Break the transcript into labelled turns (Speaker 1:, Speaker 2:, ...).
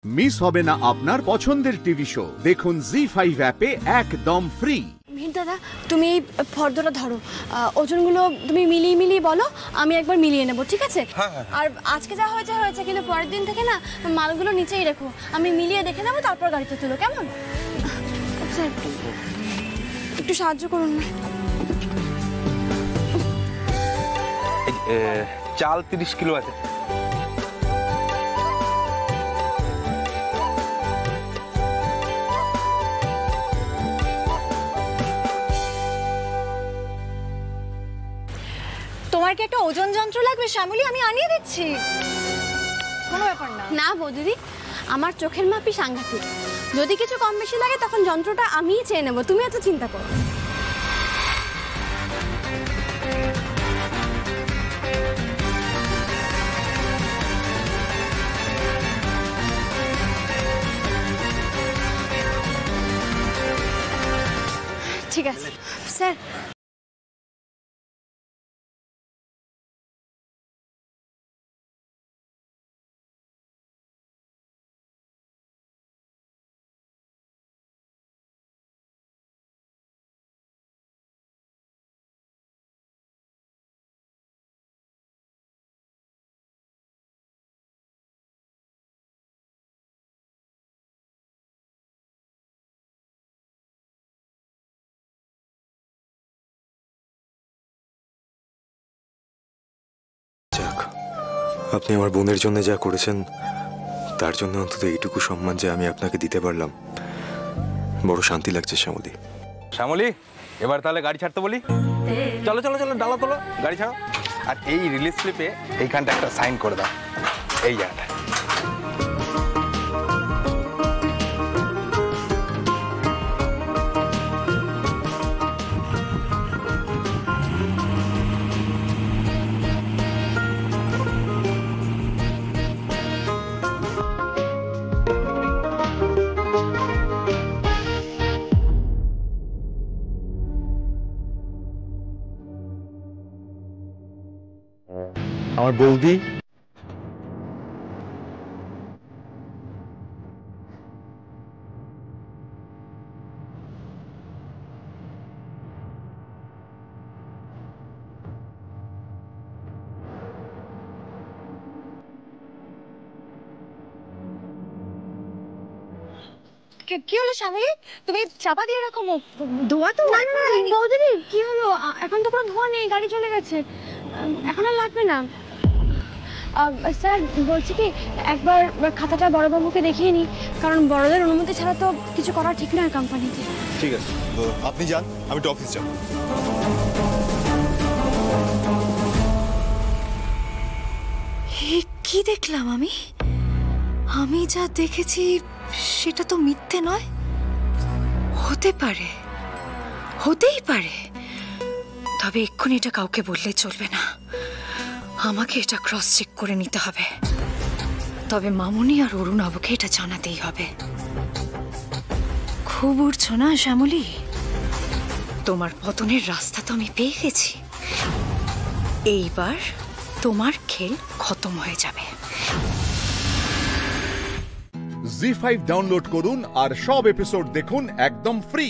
Speaker 1: Miss হবে না আপনার পছন্দের টিভি শো। দেখুন জি5 অ্যাপে একদম ফ্রি।
Speaker 2: মিহির দাদা, তুমি এই ফর্দটা ধরো, ওজনগুলো তুমি মিলিয়ে বলো, আমি একবার মিলিয়ে নেবো, ঠিক আছে? আর আজকে যা হয়েছে হয়েছে, কিন্তু পরের দিন থেকে না মালগুলো নিচেই রেখো, আমি মিলিয়ে দেখে নেবো, তারপর গাড়িতে তুলো, কেমন? আচ্ছা, একটু সাহায্য করুন না।
Speaker 3: চাল 30 কিলো আছে।
Speaker 4: তোমার কি একটা ওজন যন্ত্র লাগবে শ্যামলী? আমি আনিয়ে দিচ্ছি, কোনো ব্যাপার না।
Speaker 2: না বৌদিদি, আমার চোখের মাপই সাংঘাতিক, যদি কিছু কম বেশি লাগে তখন যন্ত্রটা আমিই চেয়ে নেবো, তুমি এত চিন্তা করো। ঠিক আছে স্যার।
Speaker 5: আপনি আমার বোনের জন্য যা করেছেন তার জন্য অন্তত এইটুকু সম্মান যে আমি আপনাকে দিতে পারলাম, বড় শান্তি লাগছে শ্যামলী।
Speaker 3: শ্যামলী, এবার তাহলে গাড়ি ছাড়তে বলি। চলো চলো চলো, ডালা তোলো, গাড়ি ছাড়ো। আর এই রিলিজ স্লিপে এইখানটা একটা সাইন করে দাও, এই জায়গাটা।
Speaker 5: আমার বৌদি
Speaker 4: কি হলো শ্যামলী? তুমি চাপা দিয়ে রাখো মুখ, ধোয়া তো।
Speaker 2: বৌদিদি কি হলো? এখন তো কোনো ধোঁয়া নেই, গাড়ি চলে গেছে, এখন আর লাগবে না। স্যার বলছি কি, একবার খাতাটা বড়বাবুকে দেখিয়ে নিই, কারণ বড়দের অনুমতি ছাড়া তো কিছু করা ঠিক নয় কোম্পানিতে।
Speaker 6: ঠিক আছে, তো আপনি যান, আমি তো অফিস যাব।
Speaker 4: কি দেখলাম আমি? আমি যা দেখেছি সেটা তো মিথ্যে নয়। হতে পারে, হতেই পারে, তবে এক্ষুনি এটা কাউকে বললে চলবে না, আমাকে এটা ক্রস চেক করে নিতে হবে। তবে মামুনি আর অরুণাবুকে এটা জানাতেই হবে। খুব উঠছো না শ্যামলী? তোমার পতনের রাস্তা তো আমি পেয়ে গেছি, এইবার তোমার খেল খতম হয়ে যাবে।
Speaker 1: জি5 ডাউনলোড করুন আর সব এপিসোড দেখুন একদম ফ্রি।